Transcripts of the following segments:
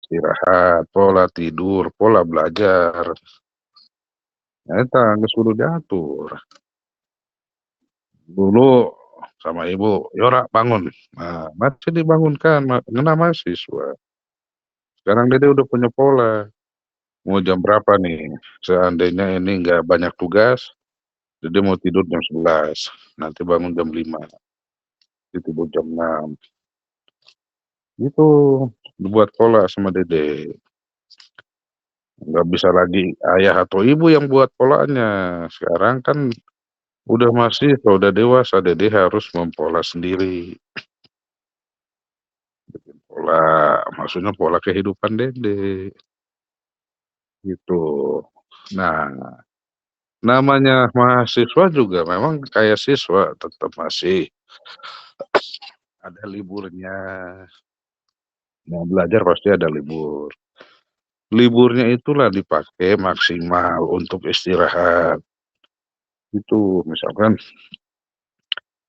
istirahat, pola tidur, pola belajar, eta geus kudu diatur. Dulu sama ibu, "Yora bangun." Nah, masih dibangunkan ngena mahasiswa. Sekarang Dede udah punya pola, mau jam berapa nih, seandainya ini nggak banyak tugas, Dede mau tidur jam 11, nanti bangun jam 5, tidur jam 6, gitu, dibuat pola sama Dede. Nggak bisa lagi ayah atau ibu yang buat polanya, sekarang kan udah mahasiswa, udah dewasa, Dede harus mempola sendiri. Pola maksudnya pola kehidupan Dede, gitu. Nah, namanya mahasiswa juga memang kayak siswa, tetap masih ada liburnya. Mau belajar pasti ada libur. Liburnya itulah dipakai maksimal untuk istirahat. Itu misalkan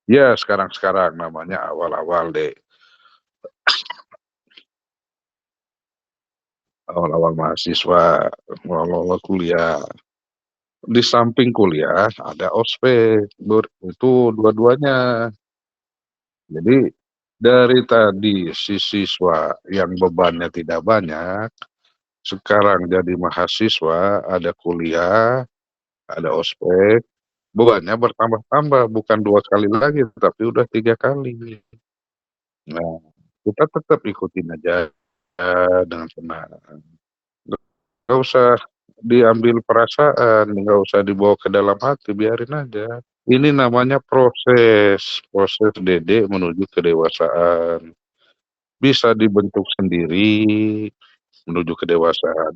ya sekarang-sekarang namanya awal-awal deh, awal-awal mahasiswa, awal-awal kuliah. Di samping kuliah ada ospek, itu dua-duanya. Jadi dari tadi si siswa yang bebannya tidak banyak, sekarang jadi mahasiswa, ada kuliah, ada ospek, bebannya bertambah-tambah, bukan 2 kali lagi, tapi udah 3 kali. Nah, kita tetap ikutin aja dengan tenang, nggak usah diambil perasaan, nggak usah dibawa ke dalam hati, biarin aja. Ini namanya proses, proses Dede menuju kedewasaan. Bisa dibentuk sendiri menuju kedewasaan,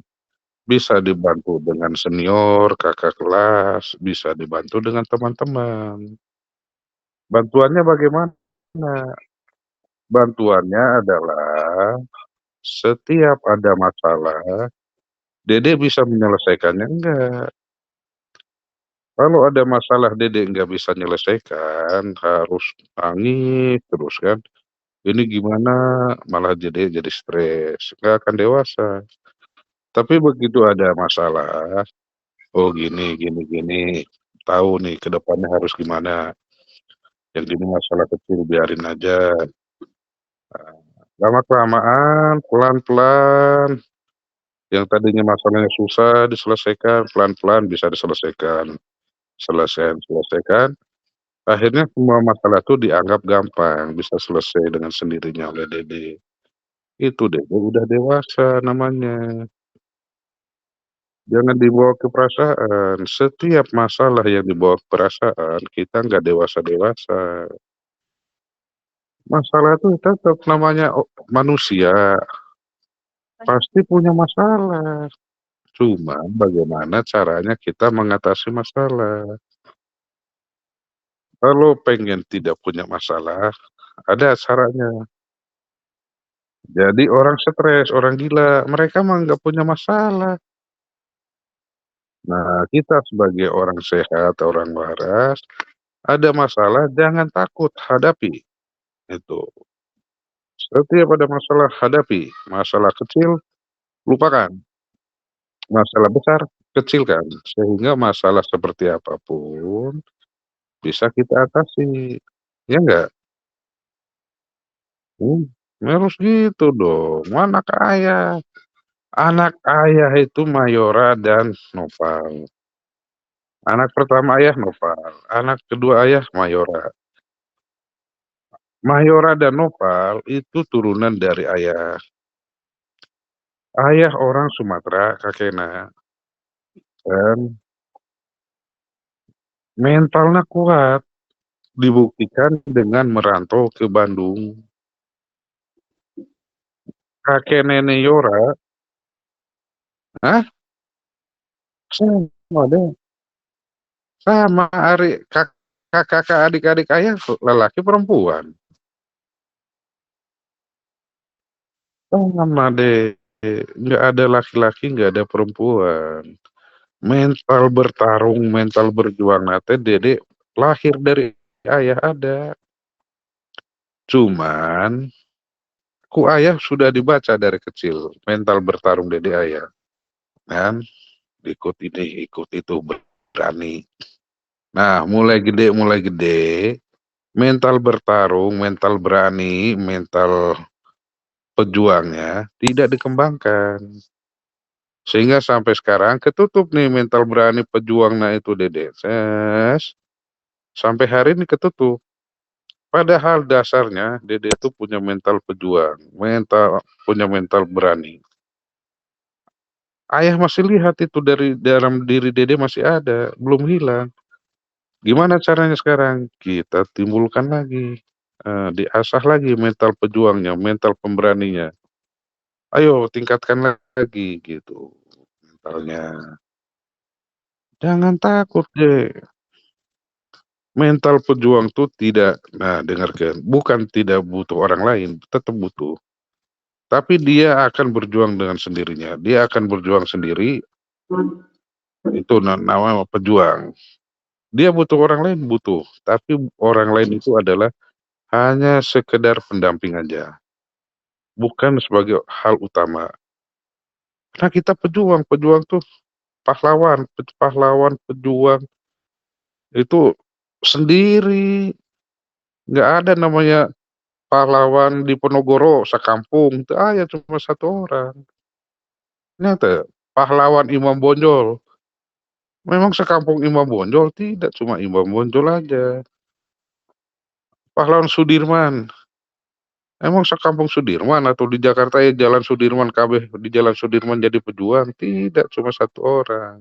bisa dibantu dengan senior, kakak kelas, bisa dibantu dengan teman-teman. Bantuannya bagaimana? Bantuannya adalah setiap ada masalah, Dede bisa menyelesaikannya enggak. Kalau ada masalah Dede nggak bisa nyelesaikan, harus nangis terus kan, ini gimana, malah jadi stres, nggak akan dewasa. Tapi begitu ada masalah, oh gini gini gini, tahu nih ke depannya harus gimana, yang gini masalah kecil biarin aja, lama-kelamaan, pelan-pelan, yang tadinya masalahnya susah diselesaikan, pelan-pelan bisa diselesaikan, selesaikan, akhirnya semua masalah itu dianggap gampang, bisa selesai dengan sendirinya oleh Dede. Itu Dede udah dewasa namanya. Jangan dibawa ke perasaan, setiap masalah yang dibawa ke perasaan, kita nggak dewasa-dewasa. Masalah itu tetap namanya manusia, pasti punya masalah, cuma bagaimana caranya kita mengatasi masalah. Kalau pengen tidak punya masalah, ada caranya. Jadi orang stres, orang gila, mereka mah nggak punya masalah. Nah, kita sebagai orang sehat, orang waras, ada masalah jangan takut, hadapi, itu. Setiap ada masalah hadapi, masalah kecil lupakan, masalah besar kecilkan, sehingga masalah seperti apapun bisa kita atasi, ya enggak? Mmm, harus gitu dong, anak ayah itu Mayora dan Nopal. Anak pertama ayah Nopal, anak kedua ayah Mayora. Mayora dan Nopal itu turunan dari ayah. Ayah orang Sumatera, Kakena, dan mentalnya kuat. Dibuktikan dengan merantau ke Bandung. Kakek nenek Yora, hah? Sama deh, sama ari kakak adik-adik ayah lelaki perempuan. Sama deh, nggak ada laki-laki, nggak ada perempuan. Mental bertarung, mental berjuang nate Dede lahir dari ayah ada. Cuman Ayah sudah dibaca dari kecil, mental bertarung Dede Ayah, kan, ikut ini, ikut itu, berani. Nah, mulai gede, mental bertarung, mental berani, mental pejuangnya tidak dikembangkan. Sehingga sampai sekarang ketutup nih mental berani pejuangnya itu Dede, sampai hari ini ketutup. Padahal dasarnya Dede itu punya mental pejuang, punya mental berani. Ayah masih lihat itu dari dalam diri Dede masih ada, belum hilang. Gimana caranya sekarang? Kita timbulkan lagi, diasah lagi mental pejuangnya, mental pemberaninya. Ayo tingkatkan lagi gitu mentalnya. Jangan takut deh. Mental pejuang tuh tidak, nah dengarkan, bukan tidak butuh orang lain, tetap butuh. Tapi dia akan berjuang dengan sendirinya. Dia akan berjuang sendiri, itu nama pejuang. Dia butuh orang lain, butuh. Tapi orang lain itu adalah hanya sekedar pendamping aja, bukan sebagai hal utama. Nah kita pejuang, pejuang tuh pahlawan, pahlawan pejuang itu sendiri, nggak ada namanya pahlawan di Ponorogo sekampung, teu aya cuma satu orang. Nya teu, pahlawan Imam Bonjol, memang sekampung Imam Bonjol? Tidak, cuma Imam Bonjol aja. Pahlawan Sudirman, emang sekampung Sudirman atau di Jakarta ya Jalan Sudirman kabeh di Jalan Sudirman jadi pejuang? Tidak, cuma satu orang.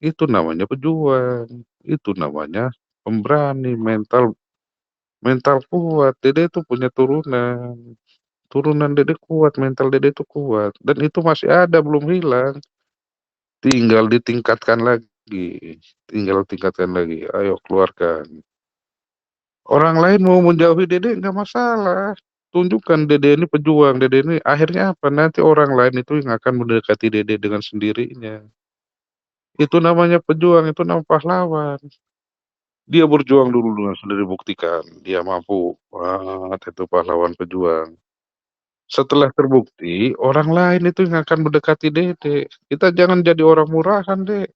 Itu namanya pejuang, itu namanya pemberani, mental mental kuat. Dede itu punya turunan. Turunan Dede kuat, mental Dede itu kuat, dan itu masih ada belum hilang, tinggal ditingkatkan lagi, ayo keluarkan. Orang lain mau menjauhi Dede nggak masalah, tunjukkan Dede ini pejuang, Dede ini akhirnya apa, nanti orang lain itu yang akan mendekati Dede dengan sendirinya. Itu namanya pejuang, itu nama pahlawan. Dia berjuang dulu dengan sendiri, buktikan dia mampu, wah itu pahlawan pejuang. Setelah terbukti, orang lain itu yang akan mendekati Dede. Kita jangan jadi orang murahan, Dek.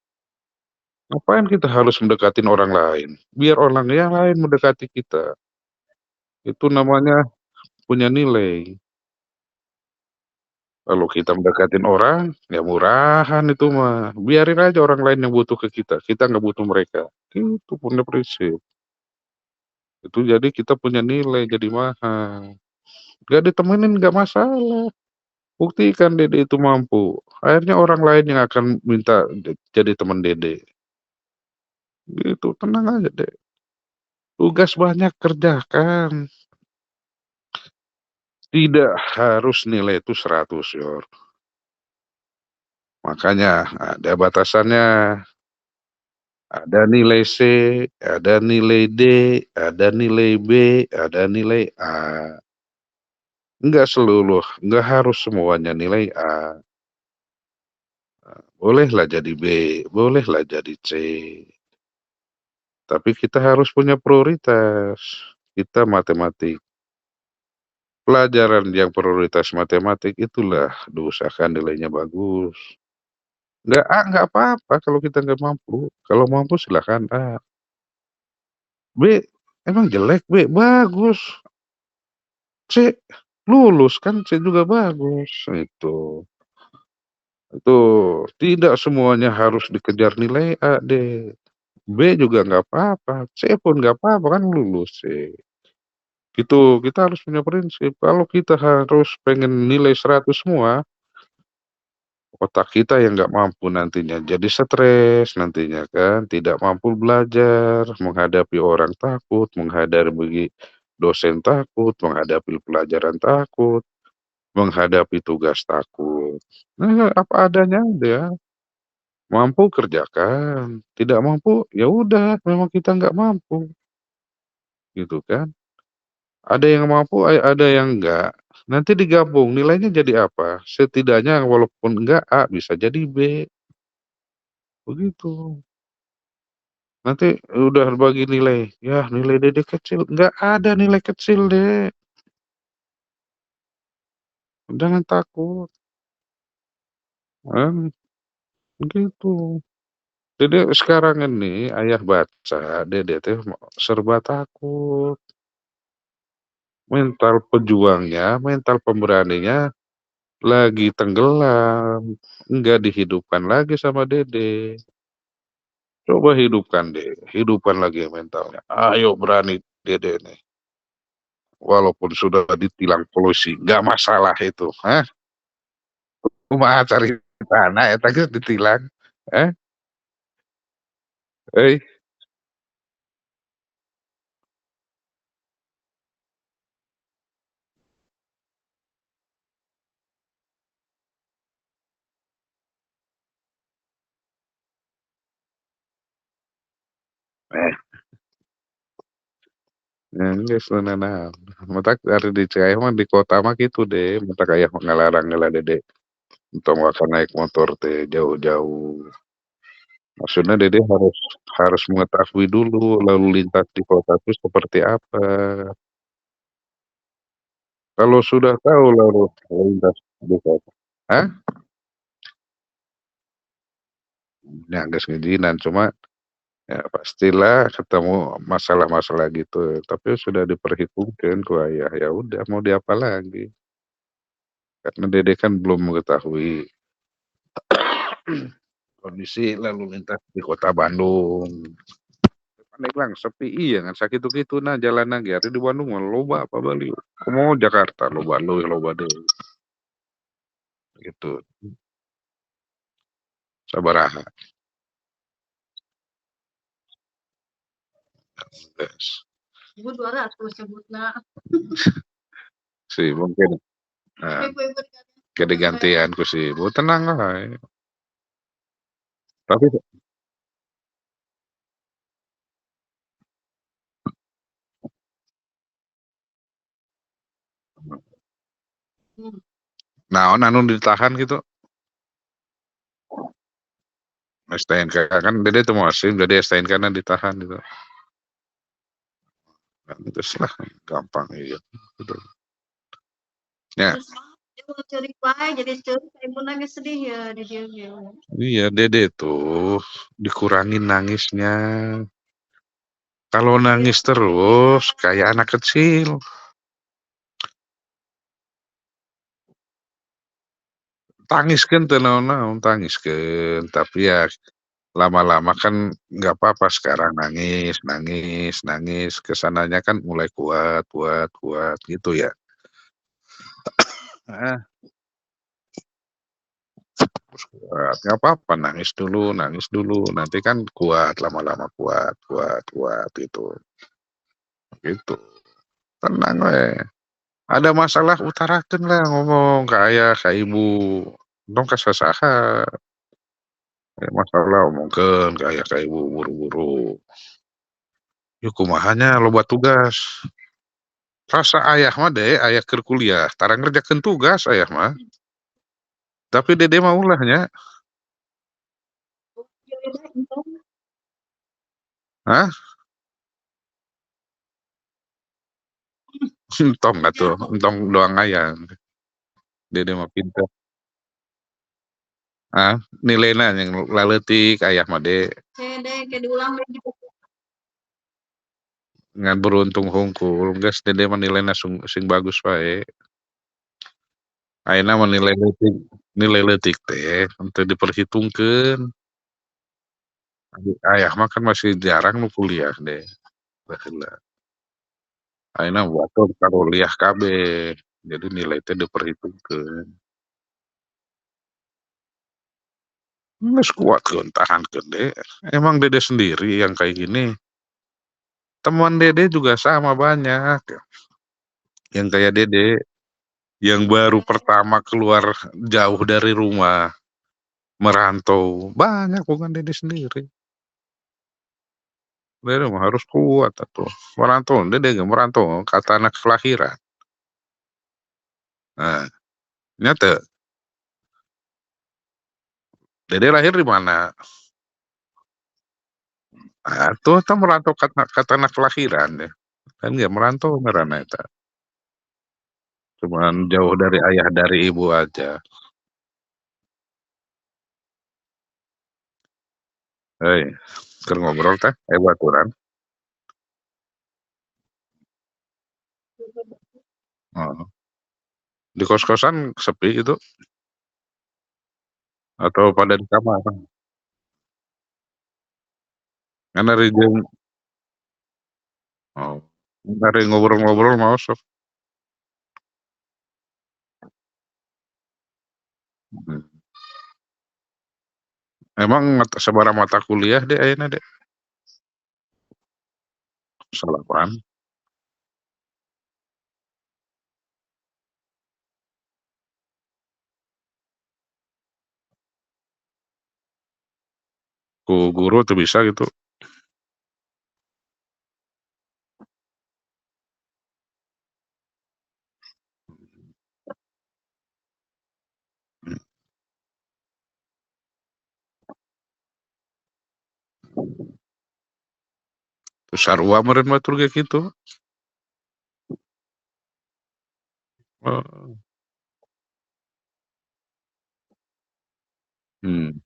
Ngapain kita harus mendekatin orang lain? Biar orang yang lain mendekati kita. Itu namanya punya nilai. Kalau kita mendekatin orang, ya murahan itu mah. Biarin aja orang lain yang butuh ke kita nggak butuh mereka. Itu punya prinsip. Itu jadi kita punya nilai, jadi mahal. Gak ditemenin nggak masalah. Buktikan Dede itu mampu. Akhirnya orang lain yang akan minta jadi teman Dede. Gitu, tenang aja deh. Tugas banyak kerjakan. Tidak harus nilai itu 100, Yor. Makanya ada batasannya. Ada nilai C, ada nilai D, ada nilai B, ada nilai A. Enggak harus semuanya nilai A. Bolehlah jadi B, bolehlah jadi C. Tapi kita harus punya prioritas. Kita matematik. Pelajaran yang prioritas matematik itulah diusahakan nilainya bagus. Nggak A, nggak apa-apa kalau kita nggak mampu. Kalau mampu silakan A. B, emang jelek B? Bagus. C, lulus kan C juga bagus. Itu tidak semuanya harus dikejar nilai A, D. B juga nggak apa-apa, C pun nggak apa-apa kan lulus C. Gitu, kita harus punya prinsip. Kalau kita harus pengen nilai 100 semua, otak kita yang nggak mampu nantinya jadi stres nantinya kan, tidak mampu belajar, menghadapi orang takut, menghadapi dosen takut, menghadapi pelajaran takut, menghadapi tugas takut. Nah, apa adanya aja, mampu kerjakan, tidak mampu ya udah memang kita nggak mampu, gitu kan. Ada yang mampu, ada yang enggak, nanti digabung nilainya jadi apa? Setidaknya walaupun enggak A bisa jadi B, begitu. Nanti udah bagi nilai, "Yah nilai Dede kecil." Nggak ada nilai kecil, Dek. jangan takut, kan, gitu. Jadi sekarang ini ayah baca, dede teh serba takut. Mental pejuangnya, mental pemberaninya lagi tenggelam, enggak dihidupkan lagi sama dede. Coba hidupkan deh, hidupkan lagi mentalnya. Ayo berani dede nih. Walaupun sudah ditilang polisi, nggak masalah itu. Hah? Kumaha cari tanah eta geus ditilang. Eh, euy, eh, geus leuneuh naon. Matak ari di Ciamis mah di kota mah kitu deh, matak aya ngalarang heula dede entong waka naik motor teh jauh-jauh. Maksudnya Dede harus harus mengetahui dulu lalu lintas di kota itu seperti apa. Kalau sudah tahu lalu lintas di kota, hah? Ya geus ngijinan, cuma ya pastilah ketemu masalah-masalah gitu, tapi sudah diperhitungkan ku ayah, ya udah mau diapa lagi. Karena Dede kan belum mengetahui kondisi lalu lintas di kota Bandung. Pandeglang sepi iya ngan sakitu-kituna jalanna ge, ari di Bandung mah loba apa bali. Kumaha Jakarta loba leuwih loba deui, gitu. Sabaraha geus. 1.200 sebutna. Si mungkin, nah, gede gantian ku si ibu, tenang wae. Tapi naon anu ditahan gitu, STNK kan Dede teu mosim jadi STNK-na ditahan gitu. Kan geus lah gampang ieu, gitu. Ya, ceurik wae jadi ceurik ibuna geus sedih ya di dieu ge. Iya, Dede tuh dikurangin nangisnya. Kalau nangis terus kayak anak kecil, tangiskeun teu naon-naon, tangiskeun, tapi ya lama-lama kan nggak apa-apa sekarang nangis nangis nangis, ke sananya kan mulai kuat kuat kuat gitu ya. Heeh, terus kuat, nggak apa-apa nangis dulu, nanti kan kuat lama-lama kuat kuat kuat gitu, gitu. Tenang we, ada masalah utarakeun lah ngomong ka ayah, ka ibu, entong kasasaha, aya masalah omongkeun ka ayah ka ibu buru-buru. Ieu kumahanya loba tugas. Rasa ayah mah deh, ayah keur kuliah, tara ngerjakeun tugas ayah mah. Tapi Dede mah ulah nya. Hah? Entong atuh, entong doang hayang. Dede mah pinter. Ah, nilena yang laleutik ayah mah de, ke diulang deui gitu. Ngan beruntung hungkul, geus Dede mah nilena sing bagus wae. Ayeuna mah nilai leutik teh henteu diperhitungkeun. Ayah mah kan masih jarang nu kuliah deh, baheula. Ayeuna batur karuliah kabeh, jadi nilai teh diperhitungkeun. Geus kuatkeun, tahankeun deh. Emang Dede sendiri yang kayak gini, teman Dede juga sama banyak yang kayak Dede, yang baru pertama keluar jauh dari rumah, merantau, banyak bukan Dede sendiri. Dede mah harus kuat atuh, merantau, Dede ge merantau ka tanah kelahiran. Nah, nya teu, Dede lahir di mana? Atuh tah merantau ka tanah kelahiran ya, kan ge merantau ngaranna eta. cuman jauh dari ayah, dari ibu aja. Hei, keur ngobrol teh, baturan? Heeh. Di kos-kosan sepi gitu? Atau pada di kamar? Kan dari jeung oh, dari ngobrol-ngobrol mau sok. Mhm. Emang sabaraha mata kuliah Dek ayeuna Dek? Salapan? Ku guru teu bisa gitu? Mmm, terus sarua meureun batur ge kitu? Heeh. Mmm,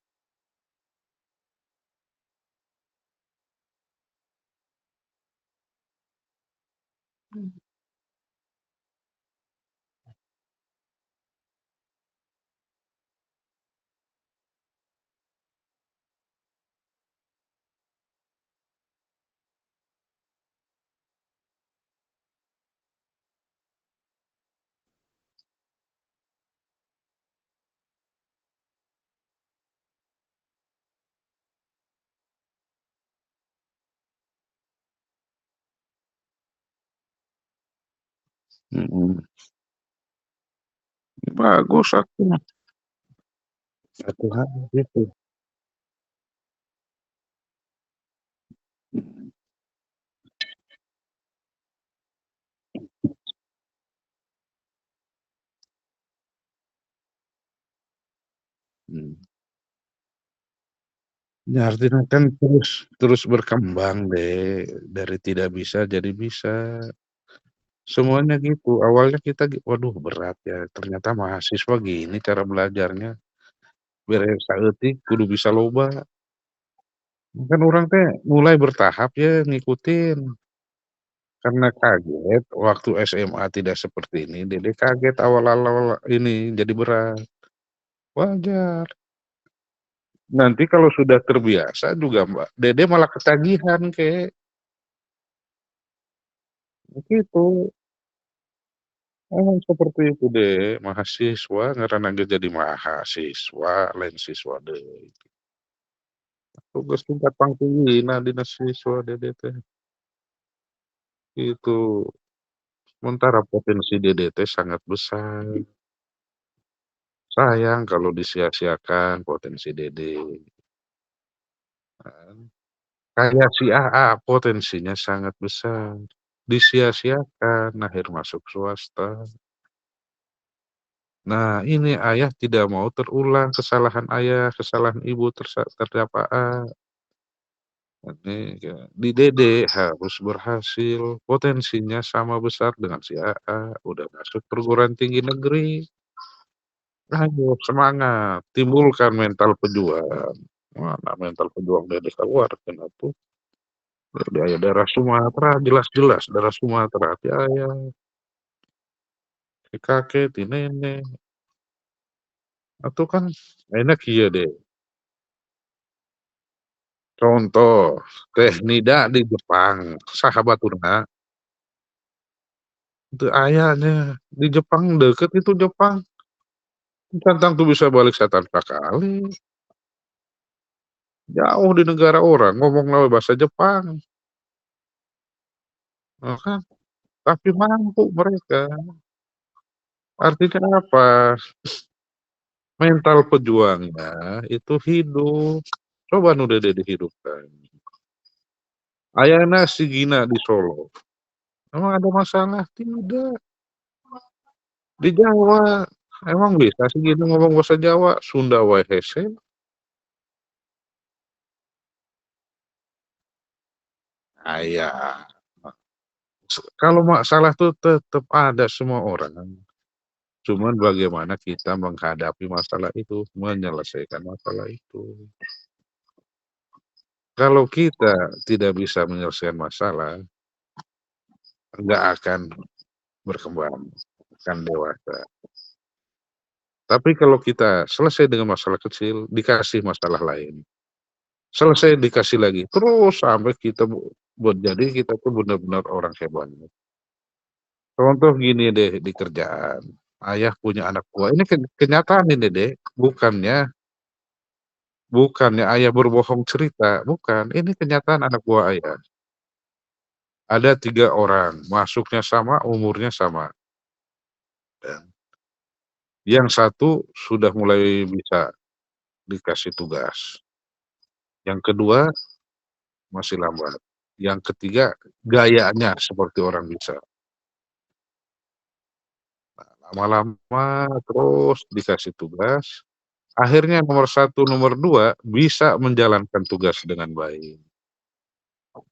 mhm. Bagus atuh, aturan gitu. Mhm, mmm. Ya artinya kan terus terus berkembang deh, dari tidak bisa jadi bisa. Semuanya gitu, awalnya kita waduh berat ya, ternyata mahasiswa gini cara belajarnya, beres saeutik kudu bisa loba. Kan urang teh mulai bertahap ya ngikutin, karena kaget waktu SMA tidak seperti ini, Dede kaget awal-awal ini jadi berat, wajar. Nanti kalau sudah terbiasa juga Mbak, Dede malah ketagihan Kek, gitu. Emang seperti itu deh, mahasiswa ngaranna ge jadi mahasiswa, lain siswa deui. Tugas tingkat pangtingina dina siswa Dede teh, itu. Sementara potensi Dede teh sangat besar. Sayang kalau disia-siakan potensi Dede, kan. Kayak si AA potensinya sangat besar, disia-siakan, akhir masuk swasta. Nah ini ayah tidak mau terulang kesalahan ayah, kesalahan ibu terhadap AA. Ini ya, di Dede harus berhasil, potensinya sama besar dengan si AA, udah masuk perguruan tinggi negeri. Ayo semangat, timbulkan mental pejuang. Mana mental pejuang Dede kaluarkeun atuh. Dari aya daerah Sumatera, jelas-jelas daerah Sumatera ti aya, ti kakek, ti nenek, atuh kan ayeuna kieu deh, contoh Teh Nida di Jepang, saha baturna? Teu aya nya, di Jepang deukeut itu Jepang, tantang tuh bisa balik satanpa kali, jauh di negara orang ngomongna we basa Jepang, heeh kan, tapi mampu mereka. Artinya apa? Mental pejuangnya itu hidup. Coba nu Dede dihidupkan. Ayana si Gina di Solo, emang ada masalah? Tidak. Di Jawa, emang bisa si Gina ngomong bahasa Jawa? Sunda wae hese? Aya. Kalau masalah tuh tetep ada semua orang. cuman bagaimana kita menghadapi masalah itu, menyelesaikan masalah itu. Kalau kita tidak bisa menyelesaikan masalah, nggak akan berkembang, akan dewasa. Tapi kalau kita selesai dengan masalah kecil, dikasih masalah lain, selesai dikasih lagi, terus sampai kita buat jadi kita tuh benar-benar orang hebat. Contoh gini deh di kerjaan, ayah punya anak buah, ini kenyataan ini deh, bukannya ayah berbohong cerita, bukan, ini kenyataan anak buah ayah. Ada 3 orang, masuknya sama, umurnya sama, dan yang satu sudah mulai bisa dikasih tugas, yang kedua masih lambat, yang ketiga gayanya seperti orang bisa. Lama-lama terus dikasih tugas, akhirnya nomor satu, nomor 2 bisa menjalankan tugas dengan baik.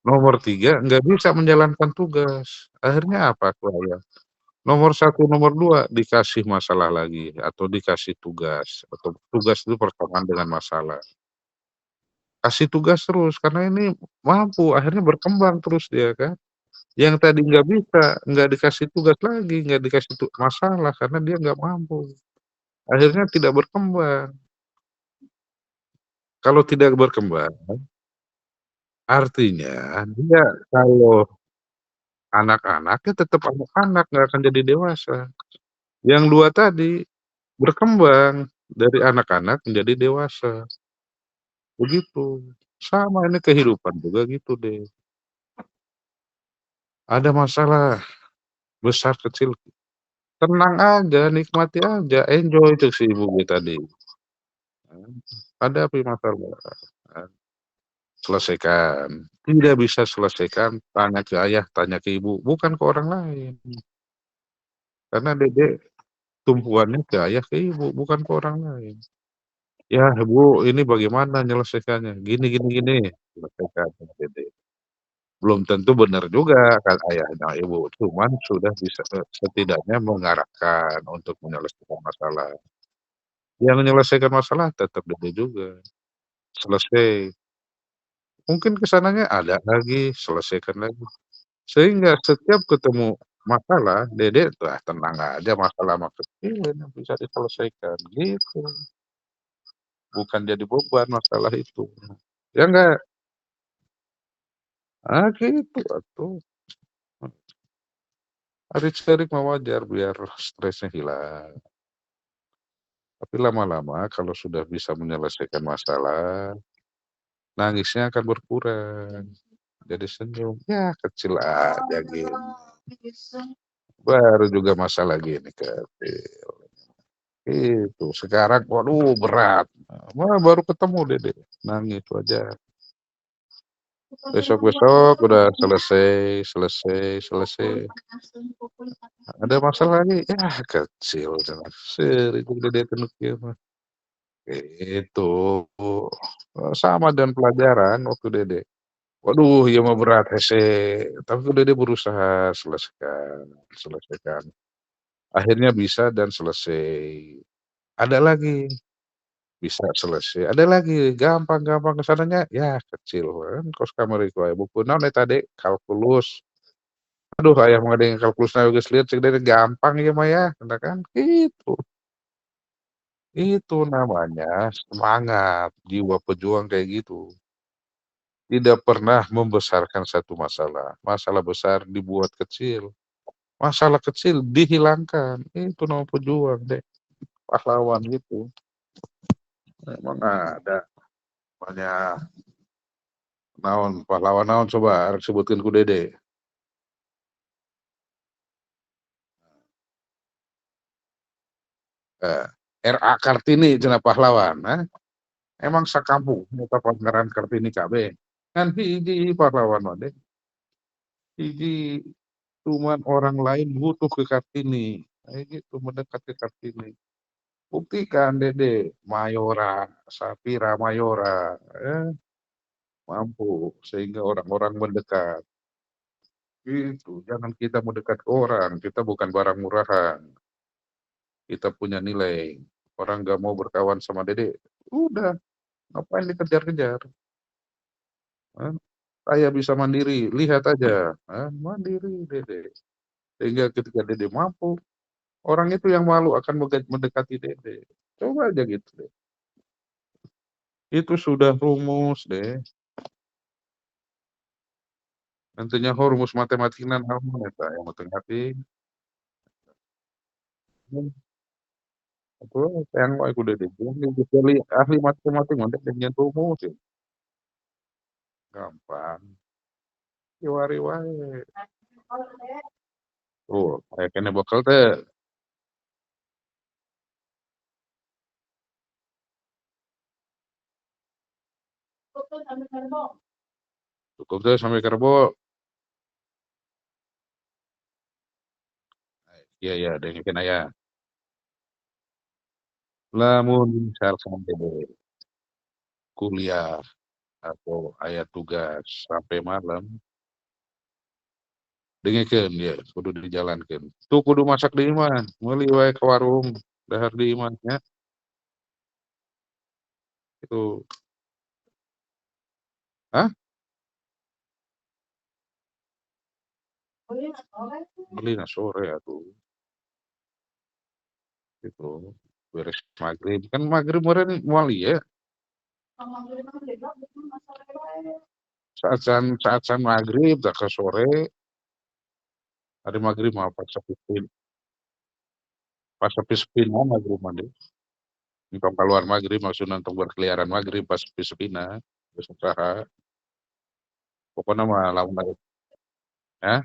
Nomor 3 nggak bisa menjalankan tugas. Akhirnya apa keluarga? Nomor satu, nomor 2 dikasih masalah lagi atau dikasih tugas, atau tugas itu bersamaan dengan masalah. Kasih tugas terus karena ini mampu, akhirnya berkembang terus dia kan. Yang tadi nggak bisa, nggak dikasih tugas lagi, nggak dikasih masalah karena dia nggak mampu. Akhirnya tidak berkembang. Kalau tidak berkembang, artinya dia kalau anak-anak, ya tetap anak-anak, nggak akan jadi dewasa. Yang 2 tadi berkembang dari anak-anak menjadi dewasa, begitu. Sama ini kehidupan juga gitu deh. Ada masalah besar kecil, tenang aja, nikmati aja, enjoy itu si ibu gue tadi. Hadapi masalah, selesaikan. Tidak bisa selesaikan, tanya ke ayah, tanya ke ibu, bukan ke orang lain. Karena Dede tumpuannya ke ayah, ke ibu, bukan ke orang lain. "Ya Bu, ini bagaimana nyelesaikannya?" "Gini gini gini." Selesaikan sama Dede. Belum tentu benar juga kata ayah dan ibu, cuman sudah bisa setidaknya mengarahkan untuk menyelesaikan masalah. Yang menyelesaikan masalah tetap Dede juga. Selesai, mungkin ke sananya ada lagi, selesaikan lagi. Sehingga setiap ketemu masalah, Dede, "Wah tenang aja masalah mah kecil ini bisa diselesaikan." Gitu, bukan jadi beban masalah itu. Ya enggak? Ah, gitu atuh. Sharing mah wajar biar stresnya hilang. Tapi lama-lama kalau sudah bisa menyelesaikan masalah, nangisnya akan berkurang. Jadi senyum, ya kecil aja gitu. Baru juga masalah gini kecil. Itu, sekarang waduh berat. Wah baru ketemu Dede, nangis wajar. Besok-besok udah selesai selesai selesai. Ada masalah lagi, ya kecil cenah, seureung Dede teh nu kieu mah. Itu, sama dengan pelajaran waktu Dede. Waduh ieu mah berat hese, tapi Dede berusaha selesaikan selesaikan. Akhirnya bisa dan selesai. Ada lagi, bisa selesai, ada lagi, gampang-gampang ke sananya, ya kecil kan kos kamari ku aya buku naon eta Dek? Kalkulus. Aduh aya mah ada yang kalkulus na geus lieur cek Dede, gampang ieu mah ya, cenah kan, gitu. Itu namanya semangat, jiwa pejuang kayak gitu. Tidak pernah membesarkan satu masalah, masalah besar dibuat kecil, masalah kecil dihilangkan, itu nama pejuang Dek, pahlawan gitu. Memang ada banyak naon, pahlawan naon coba arek sebutkeun ku Dede? Eee, R.A. Kartini cenah pahlawan, emang sakampung eta Pangeran Kartini kabeh? Kan hiji pahlawan mah Dek, hiji, cuman orang lain butuh ke Kartini, kayak gitu, mendekat ke Kartini. Buktikan Dede, Mayora, Sapira Mayora, mampu sehingga orang-orang mendekat, gitu. Jangan kita mendekat ke orang, kita bukan barang murahan. kita punya nilai. Orang nggak mau berkawan sama Dede, udah ngapain dikejar-kejar, kan. Saya bisa mandiri, lihat aja, kan, mandiri Dede. Sehingga ketika Dede mampu, orang itu yang malu akan mendekati Dede. Coba aja gitu deh. Itu sudah rumus deh. Nantinya rumus matematik nan harmon eta yang penting hati. Atuh yang wae ku Dede. Jadi ahli matematik mah dengan rumus ya, gampang. Kiwari wae. Oh, aya keneh bekal teh. Cukup teh sampai karbo. Iya iya dengekeun aya. Lamun misalkan Dede kuliah atau aya tugas sampai malam, dengekeun ieu kudu dijalankeun. Tuh kudu masak deui mah, meuli wae ka warung dahar deui mah nya, itu. Hah? Meulina sore atuh, gitu. Beres maghrib, kan maghrib meureun moal ieu, saat maghrib dah ka sore, hari maghrib mah pas sepi-sepina maghrib mah deui. Engkau kaluar maghrib maksudna untuk berkeliaran maghrib pas sepi-sepina, geus saha, pokona mah lamun aya hah?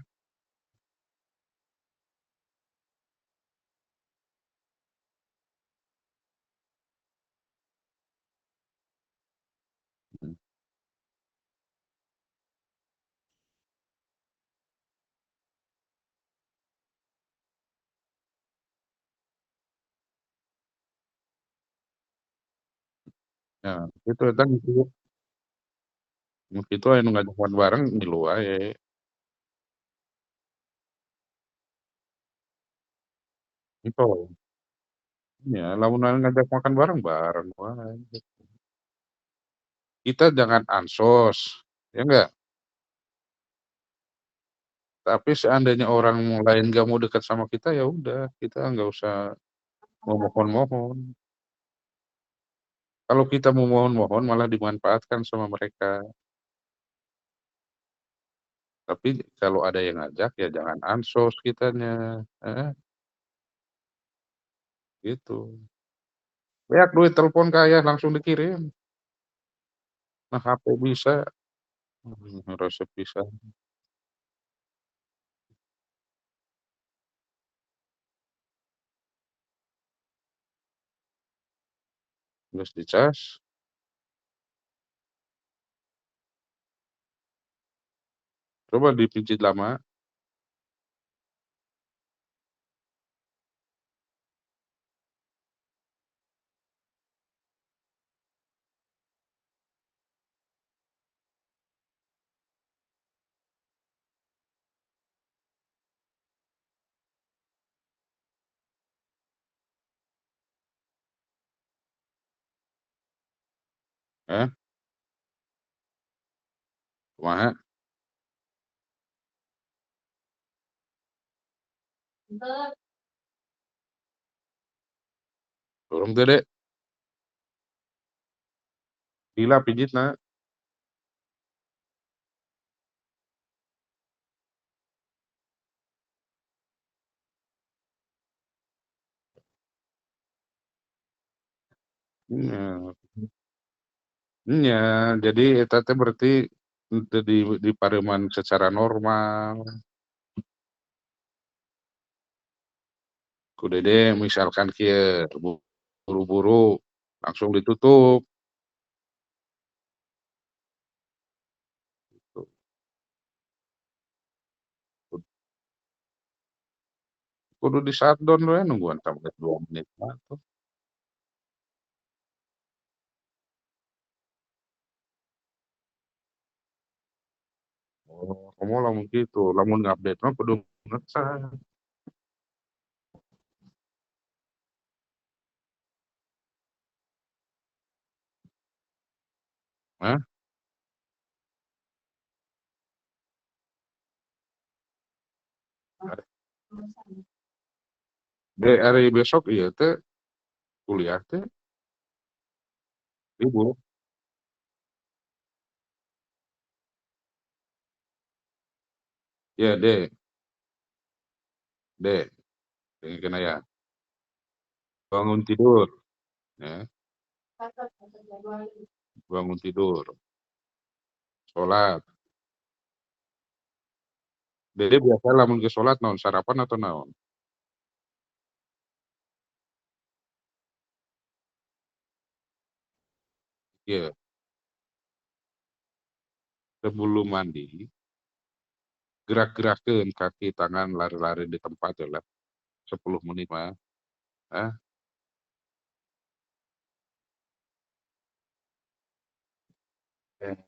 Mhm. Nah, itu eta nu kitu aya nu ngajak makan bareng ngilu wae, gitu. Iya, lamun aya ngajak makan bareng, bareng wae. Kita jangan ansos, ya enggak? Tapi seandainya orang lain nggak mau dekat sama kita, ya udah, kita nggak usah memohon-mohon. Kalau kita memohon-mohon malah dimanfaatkan sama mereka. Tapi kalau ada yang ngajak, ya jangan ansos kitanya, heeh, gitu. Beak duit telepon ka aya langsung dikirim, nah HP bisa, resep pisan, geus dicas, coba dipijit lama, eh, kumaha, urang teu Dek, lila pijitna, nya. Iya, jadi eta teh berarti teu dipareuman secara normal. Ku Dede misalkan kieu, buru-buru langsung ditutup, tuh. Kudu di-shutdown we nungguan sampai 2 menit mah tuh. Oh, komo lamun kitu, lamun ngupdate mah kudu ngecat. Hah? Hari besok ieu teh kuliah teh libur. Ya, Dek, dengekeun aya, bangun tidur, ya, bangun tidur, salat. Dede biasa lamun geus salat naon, sarapan atau naon? Ieu, sebelum mandi, gerak-gerakeun kaki, tangan, lari-lari di tempat heula 10 menit mah, ah, eh,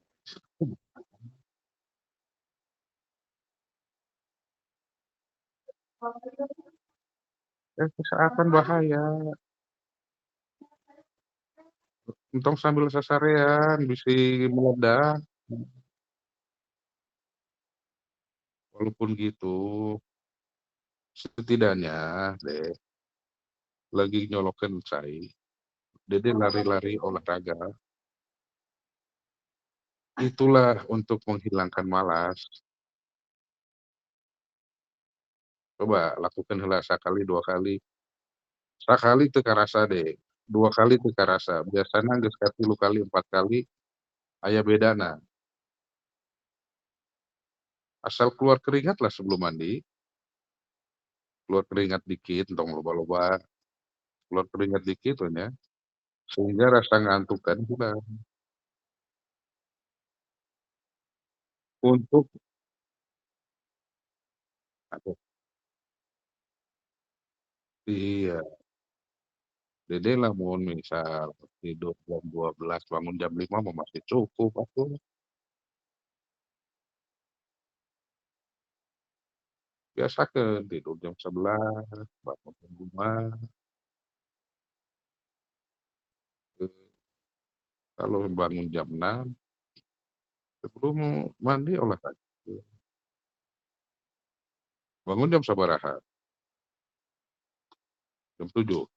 kesehatan bahaya, entong sambil sasarean bisi meledak. Walaupun gitu, setidaknya Dek, lagi nyolokeun cai, Dede lari-lari olahraga, itulah untuk menghilangkan malas. Coba lakukan heula sakali, 2 kali. Sakali teu karasa deh, 2 kali teu karasa, biasana geus ka 3 kali, 4 kali aya bedana. Asal keluar keringat lah sebelum mandi, keluar keringat dikit, tong loba-loba, keluar keringat dikit we nya, sehingga rasa ngantuk tadi hilang. Untuk aduh, iya, Dede lamun misal tidur jam 12 bangun jam 5 mah masih cukup atuh. Biasakeun tidur jam 11 bangun jam 5, eee, kalau bangun jam 6 sebelum mandi olahraga. Bangun jam sabaraha? Jam 7.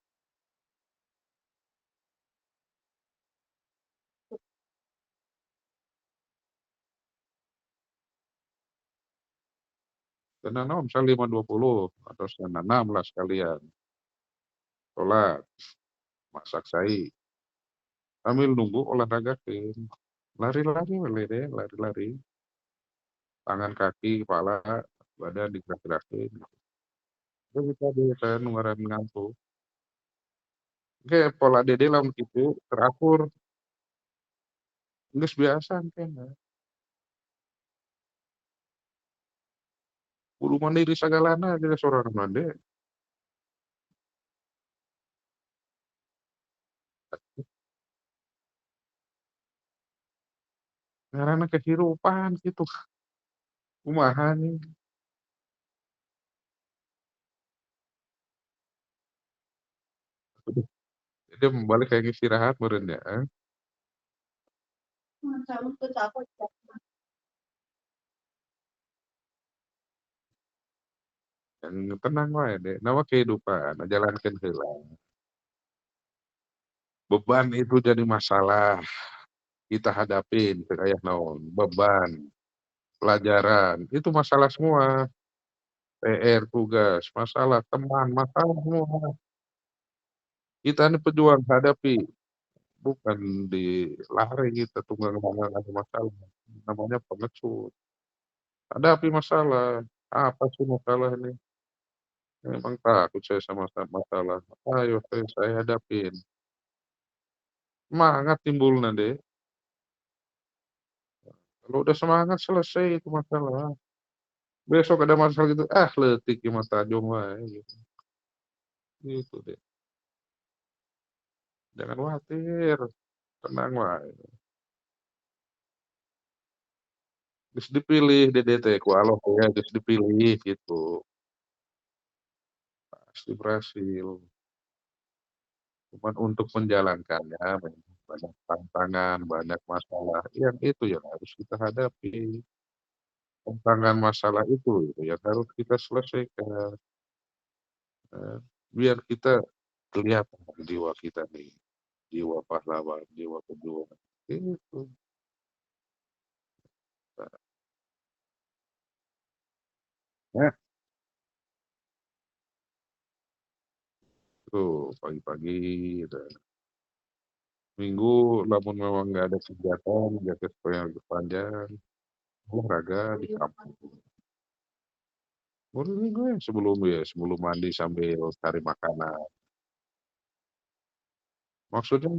Setengah 6 misal 5.20 atau setengah 6 lah sekalian, sholat, masak sai, sambil nunggu olahragakeun. Lari-lari we Dede, lari-lari, tangan, kaki, kepala, badan digerak-gerakeun. Teu bisa deh nu ngaran ngantuk. Ge pola Dede lamun kitu teratur, geus biasa engkena. Kudu mandiri sagalana geus sorang mah de, ngaranna kehirupan kitu, kumaha nih. Jadi balik kayak istirahat meureun ya, yang tenang wae deh, nama kehidupan, jalankeun heula. Beban itu jadi masalah, kita hadapin teu aya naon, beban, pelajaran, itu masalah semua, PR, tugas, masalah, teman, masalah semua. Kita ini pejuang hadapi, bukan dilari kita tunggang langang ada masalah, namanya pengecut. Hadapi masalah, apa sih masalah ini? Memang takut saya sama masalah, ayo saya hadapin. Semangat timbulna deh, kalau udah semangat selesai itu masalah. Besok ada masalah gitu, ah leutik ieu mah tajong wae gitu, gitu deh. Jangan khawatir, tenang wae. Geus dipilih Dede teh ku Allah teh ya, geus dipilih gitu, pasti berhasil. Cuman untuk menjalankannya banyak tantangan, banyak masalah, yang itu yang harus kita hadapi. Tantangan masalah itu yang harus kita selesaikan, eee, biar kita kelihatan jiwa kita nih, jiwa pahlawan, jiwa pejuang, itu. Nah, tuh pagi-pagi udah Minggu lamun memang nggak ada kegiatan, jaket yang panjang, olahraga di kampung. Baru minggu ya sebelum mandi sambil cari makanan. Maksudnya,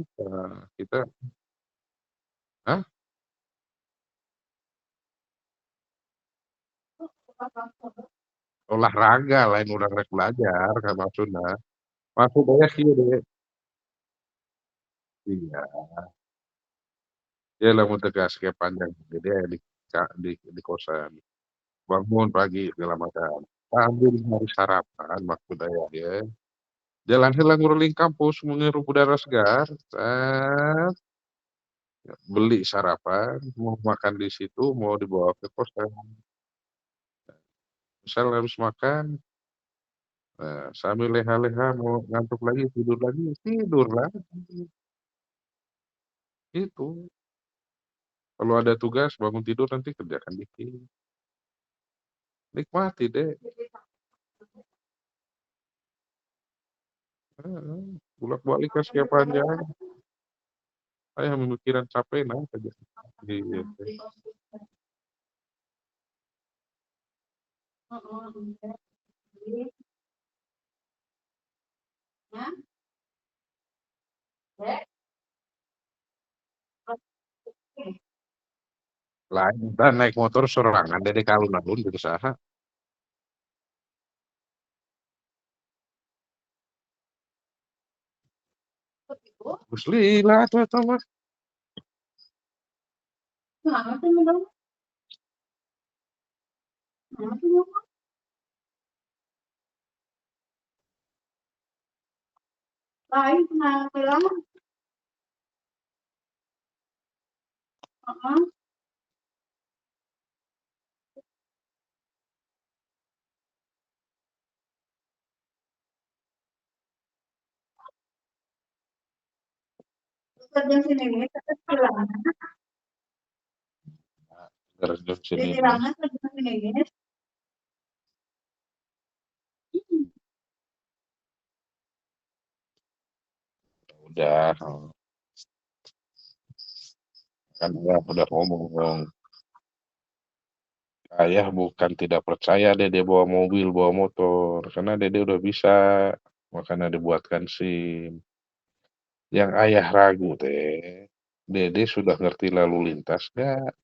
kita hah? Olahraga lain urang rek belajar kan maksudna. Maksud aya kieu deh, iya, ya lamun teu gaskeun panjang jadi aya di kosan. Bangun pagi segala macam, sambil nyari sarapan maksud aya ge, jalan heula nguruling kampus menghirup udara segar, beli sarapan, mau makan di situ, mau dibawa ke kosan. Misal habis makan, sambil leha-leha mau ngantuk lagi, tidur lagi, itu. Kalau ada tugas bangun tidur nanti kerjakan dikit, nikmati deh, heeh, bolak-balik ke Asia Panjang, saya pemikiran capek naik aja, gitu. Lain entar naik motor sorangan dede ka alun-alun teu saha, geus lila atuh eta mah, terjun sini udah, kan udah ngomong, ayah bukan tidak percaya Dede bawa mobil, bawa motor, karena Dede udah bisa, makanya dibuatkan SIM. Yang ayah ragu teh, Dede sudah ngerti lalu lintas nggak?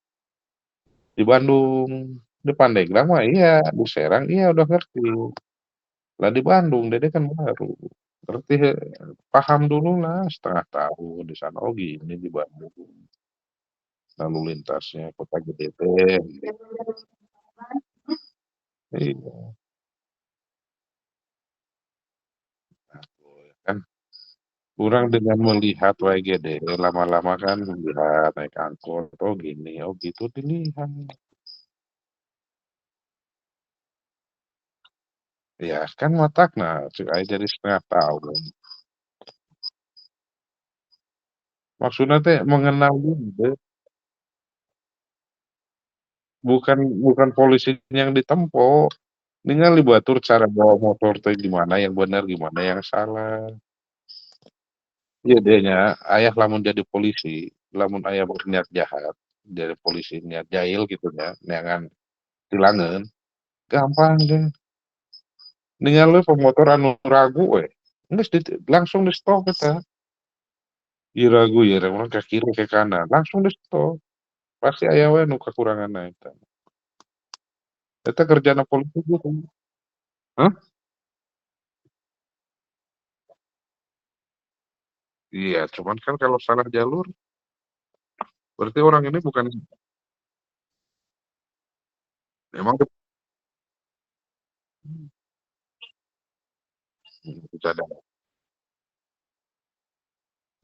Di Bandung, di Pandeglang mah iya, di Serang iya udah ngerti. Lah di Bandung Dede kan baru, ngerti paham dulu lah setengah tahun di sana, oh gini di Bandung lalu lintasnya kota gede teh, iya, kan kurang dengan melihat wae ge deh, lama-lama kan melihat naik angkot, oh gini, oh gitu dilihat. Ya kan matakna cek aya jadi setengah tahun. Maksudna teh mengenal dulu, bukan bukan polisinya yang ditempo, ningali batur cara bawa motor teh gimana yang bener, gimana yang salah. Ieu deh nya, aya lamun jadi polisi, lamun aya berniat jahat, jadi polisi niat jahil gitu nya, neangan tilangeun, gampang deh. Ningali pemotor anu ragu we, geus langsung di-stop eta. Ieu ragu ieu urang ke kiri ke kanan, langsung di-stop. Pasti aya we nu kakuranganna eta. Eta kerjana polisi gitu. Hah? Iya, cuman kan kalau salah jalur, berarti orang ini bukan emang bercanda.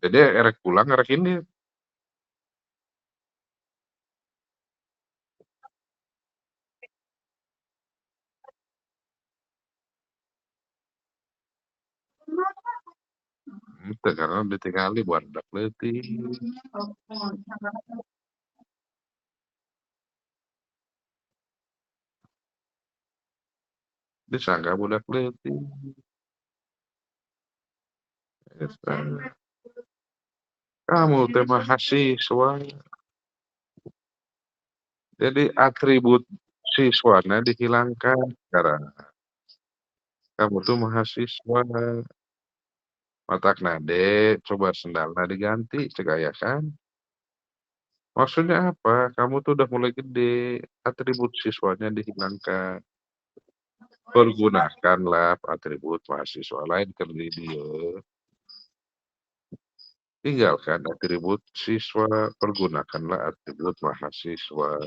Dede erek pulang erek ini, henteu karena ditingali buandak leutik. Disangka budak leutik, eta. Kamu teh mahasiswa, jadi atribut siswana dihilangkan sekarang. Kamu tuh mahasiswa, matakna coba sendalna diganti cek aya kan. Maksudnya apa? Kamu tuh udah mulai gede, atribut siswanya dihilangkan. Pergunakanlah atribut mahasiswa lain keur di dieu. Tinggalkan atribut siswa, pergunakanlah atribut mahasiswa.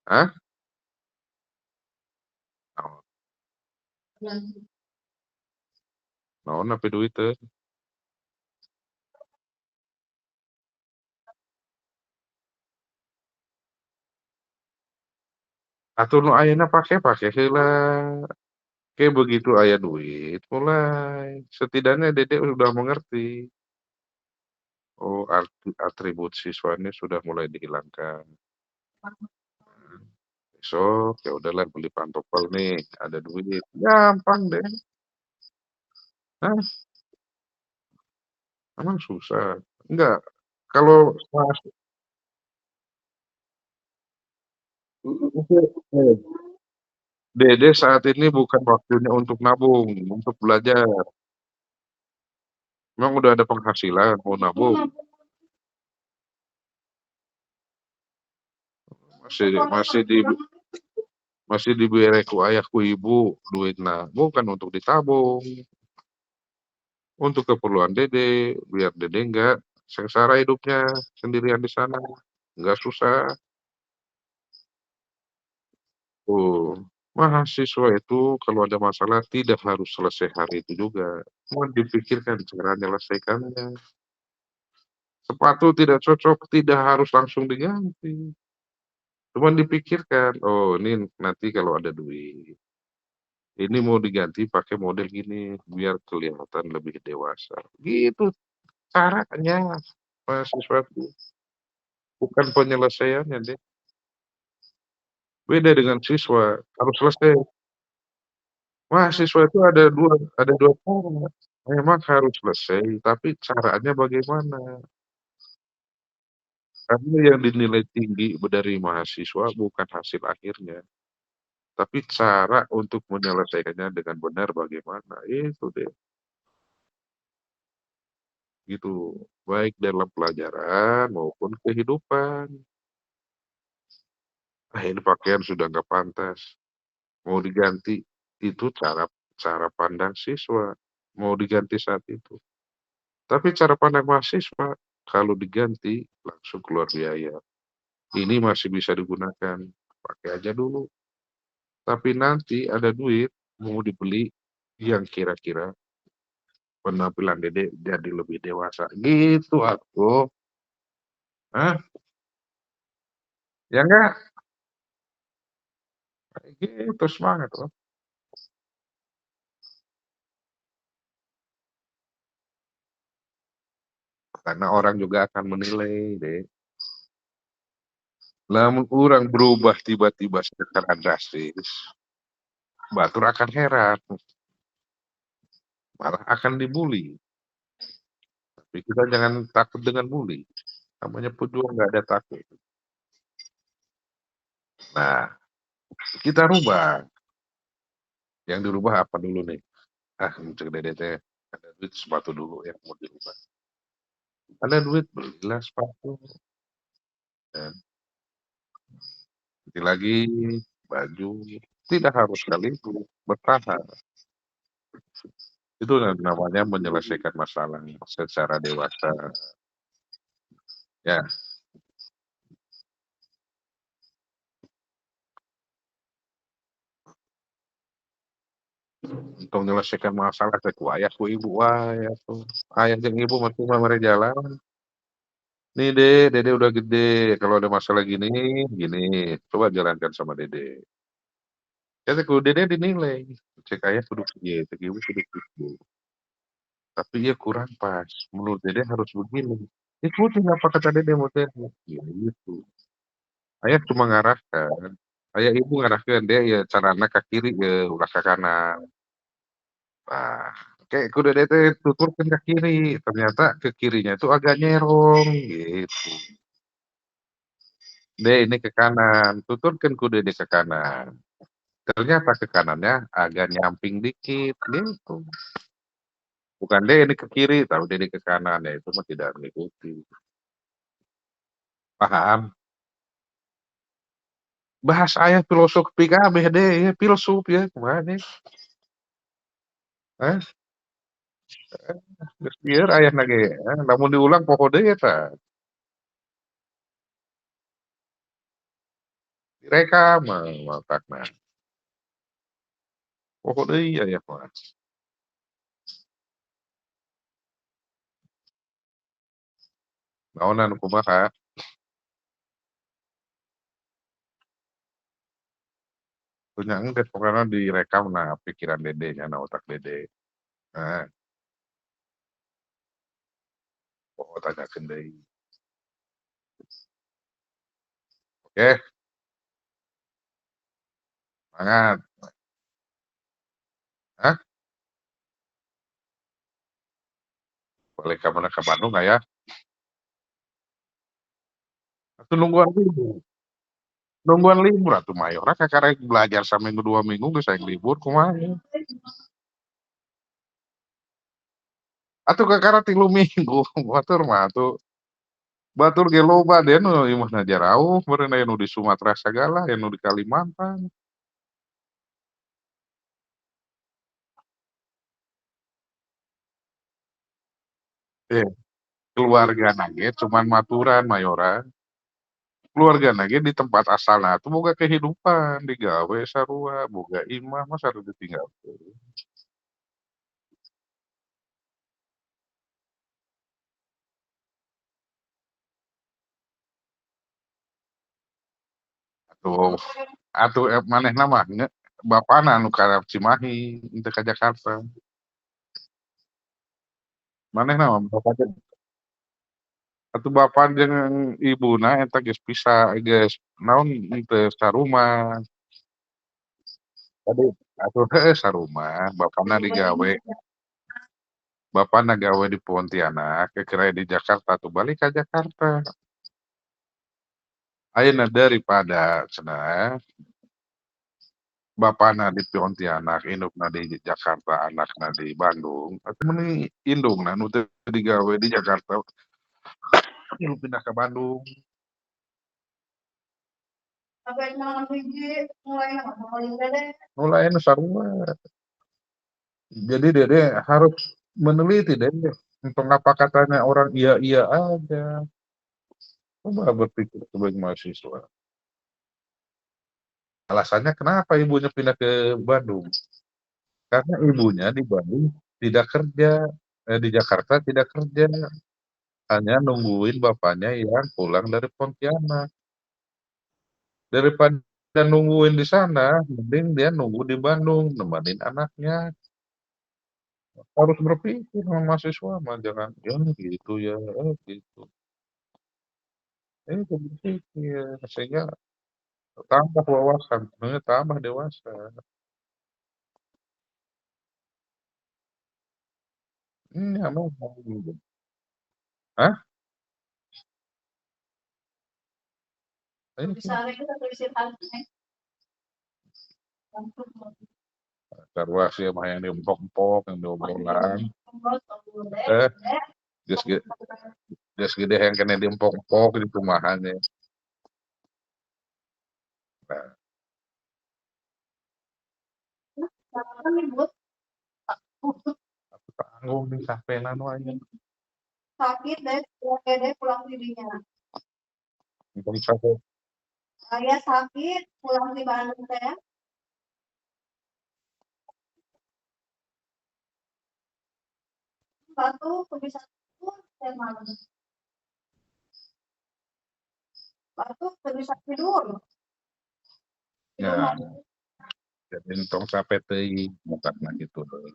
Hah? Naon naon api duit teh? Atuh nu ayeuna pake heula. Ke begitu aya duit, mulai. Setidaknya Dede udah mengerti. Oh, atribut siswanya sudah mulai dihilangkan. Besok ya udahlah beli pantopel nih, ada duit. Gampang deh. Hah, emang susah? Enggak. Kalau Dede saat ini bukan waktunya untuk nabung, untuk belajar. Emang udah ada penghasilan mau nabung? Masih masih di masih dibere ku ayah ku ibu duitna, bukan untuk ditabung, untuk keperluan Dede, biar Dede enggak sengsara hidupnya sendirian di sana, enggak susah. Tuh, mahasiswa itu kalau ada masalah tidak harus selesai hari itu juga, cuma dipikirkan cara menyelesaikannya. Sepatu tidak cocok, tidak harus langsung diganti, cuman dipikirkan, "Oh, ini nanti kalau ada duit, ini mau diganti pakai model gini, biar kelihatan lebih dewasa." Gitu caranya mahasiswa tuh, bukan penyelesaiannya deh. Beda dengan siswa, harus selesai. Mahasiswa itu ada dua cara, memang harus selesai, tapi caranya bagaimana. Karena yang dinilai tinggi dari mahasiswa bukan hasil akhirnya, tapi cara untuk menyelesaikannya dengan benar bagaimana, itu deh, gitu. Baik dalam pelajaran maupun kehidupan. "Ah, ini pakaian sudah nggak pantas, mau diganti." Itu cara cara pandang siswa, mau diganti saat itu. Tapi cara pandang mahasiswa, kalau diganti langsung keluar biaya. Ini masih bisa digunakan, pakai aja dulu. Tapi nanti ada duit, mau dibeli yang kira-kira penampilan Dede jadi lebih dewasa. Gitu atuh. Hah? Ya enggak? Gitu semangat loh. Karena orang juga akan menilai deh. Lamun urang berubah tiba-tiba secara drastis, batur akan heran, malah akan dibully. Tapi kita jangan takut dengan bully. Namanya pejuang nggak ada takut. Nah, kita rubah. Yang dirubah apa dulu nih? Ah, cek Dede teh, ada duit sepatu dulu yang mau dirubah. Ada duit belilah sepatu, dan ganti lagi baju. Tidak harus sekaligus, bertahap. Itu namanya menyelesaikan masalah secara dewasa. Ya, Untuk menyelesaikan masalah teh ku ayah ku ibu wae atuh. Ayah jeung ibu mah cuma mere jalan, "Nih Dede udah gede, kalau ada masalah gini, gini, coba jalankan sama Dede." Eta ku Dede dinilai, cek ayah kudu kieu, cek ibu kudu kitu. Tapi iya kurang pas, menurut Dede harus begini. Ikutin apa kata Dede mau teh, gitu. Ayah cuma ngarahkan, aya ibu ngarahkeun, "Dek, ya carana ka kiri ye, ulah ka kanan." Nah, kayak kudu Dede teh tuturkeun ka kiri, ternyata ke kirinya itu agak nyerong, gitu. "Dek, ini ke kanan," tuturkeun ku Dede ke kanan. Ternyata ke kanannya agak nyamping dikit, gitu. Bukan, "Dek, ini ke kiri," tahu Dede ke kanan, ya itu mah tidak mengikuti. Paham? Bahas aya filosofi kabeh deh, ieu filsuf ya kumaha nih, hah? Geus lieur ayahna ge, lamun diulang poho deui eta, direkam mangkakna, poho deui aya mah. Naonan kumaha? Teu nya engke pokona direkamna pikiran Dedenya na otak Dede, heeh, poho tanyakeun deui. Oke, semangat, hah? Balik ka mana, ka Bandung aya? Atuh nungguan libur atuh mah aya urang kakarek belajar saminggu 2 minggu geus aing libur kumaha ieu? Atuh kakara 3 minggu, batur mah atuh batur ge loba den imahna jarauh meureun aya nu di Sumatera sagala, aya nu di Kalimantan. Eh, keluargana ge cuman maturan Mayora, keluargana ge di tempat asalna tuh boga kehidupan, digawe sarua, boga imah, masa harus ditinggalkeun. Atuh atuh, manehna mah bapana anu ka Cimahi, henteu ka Jakarta. Manehna mah atuh bapa jeung ibuna eta geus pisah, geus naon henteu sarumah. Tadi atuh heuh sarumah, bapana gawe di Pontianak, keun aya di Jakarta tuh balik ka Jakarta. Ayeuna daripada cenah bapana di Pontianak, indukna di Jakarta, anakna di Bandung, atuh mending indungna nu teu digawe di Jakarta, tilu pindah ka Bandung. Mulai nu sarua. Jadi Dede harus meneliti Dede, untuk apa katanya orang iya-iya aja. Coba berpikir sebagai mahasiswa. Alasannya kenapa ibunya pindah ke Bandung? Karena ibunya di Bandung tidak kerja, di Jakarta tidak kerja, hanya nungguin bapaknya yang pulang dari Pontianak. Daripada nungguin di sana, mending dia nunggu di Bandung, nemenin anaknya. Harus berpikir sama mahasiswa mah, jangan, "Ya gitu ya, gitu." Berpikir, sehingga tambah wawasan, sebenarnya tambah dewasa. Iya memang. Hah? Ini sarua sih mah yang diempok-empok, yang diobrolan. Eh, geus ge geus gede yang kena diempok-empok di kumaha. Nah, tanggung di sapena nu anjeun. Sakit deh, oke deh pulang tidinya. Untung sakit. Saya sakit pulang di Bandung teh. Satu bisa tidur saya malam. Satu bisa tidur. Ya, jadi tong sampai teuing bukanna gitu deui.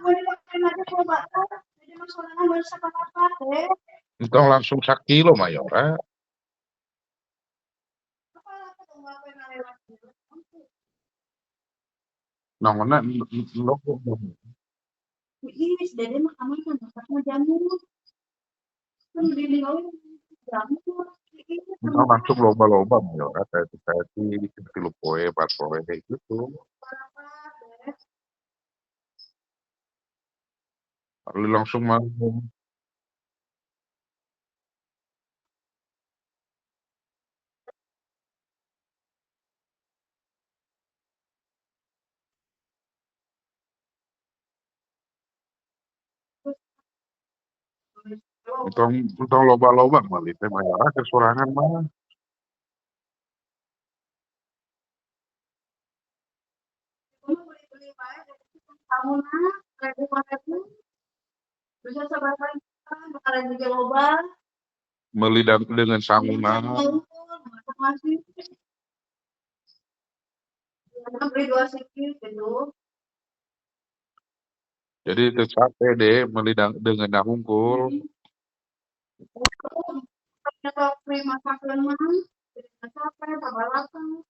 Boleh makan aja kalau bakar. Jadi masalahnya baru apa deh. Entong langsung sakilo mah ya ora. Apa tuh ngapain lewat gitu. Naonna logo. Ih, dede mah kamu kan masaknya jamur. Kan beli jamur. Entong langsung loba-loba mah ya ora kayak 3 poe, 4 poe kayak gitu. Kalau langsung mah entong loba-loba mah teh mah ya ora kesorangan mah. Kamu nak, kayak pakai bisa sebagai bakaran juga loba. Meuli dengan sangunan. Masih beli 2 sikit gitu. Jadi teu capek deh meuli dengan dahungkul. Kalau free masakan mah tidak capek, tambah lapang.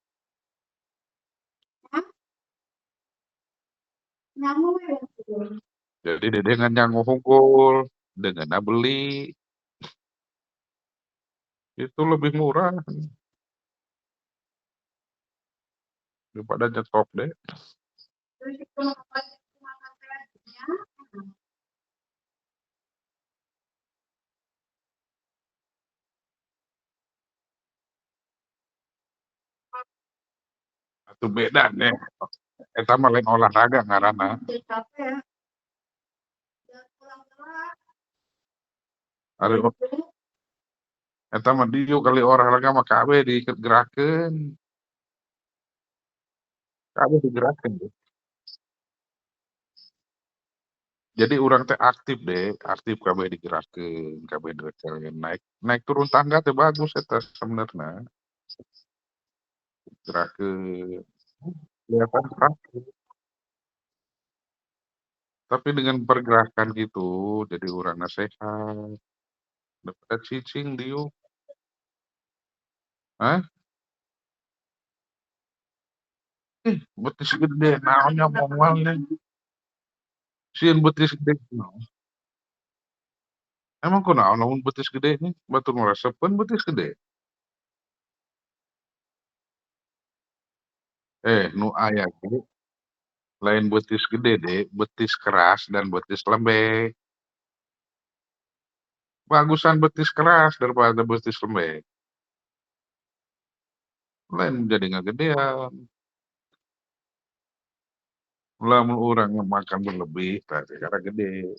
Nyamuk ya. Jadi dede ngan nyangu hungkul dengan beli itu lebih murah daripada nyetok deh. Terus itu makan sehatnya. Itu beda deh. Eta mah lain olahraga ngaranna. Capek ya. Dan kurang gerak. Ari eta mah dieu kali olahraga mah kabeh digerakeun. Kabeh digerakeun deh. Jadi urang teh aktif deh, aktif kabeh digerakeun, kabeh digerakeun naik naik turun tangga teh bagus eta sebenarnya. Gerakeun. Kelihatan aktif. Tapi dengan pergerakan gitu jadi urangna sehat. Daripada cicing diuk. Hah? Betis gede naonnya moal nih. Sieun betis gede naon. Emang kunaon lamun betis gede nih? Batur ngaresepkeun betis gede. Nu aya ge lain betis gede deh, betis keras dan betis lembek. Bagusan betis keras daripada betis lembek. Lain jadi ngagedean. Lamun urang makan berlebih tah gara gede.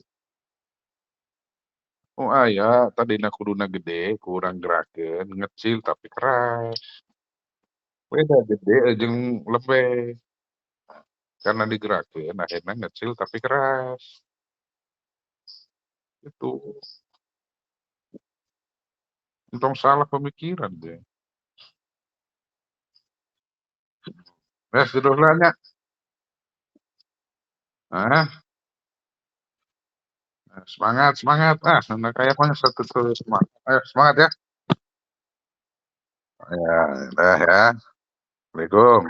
Oh aya tadina kuduna gede kurang gerakeun ngecil tapi keras. Beda gede jeung lembek. Karena digerakeun akhirna ngecil tapi keras. Itu. Entong salah pemikiran deh. Tidur heula nya. Ah, semangat semangat. Anak kayak mah satu terus semangat. Ayo semangat ya. Ya, dah ya. Assalamualaikum.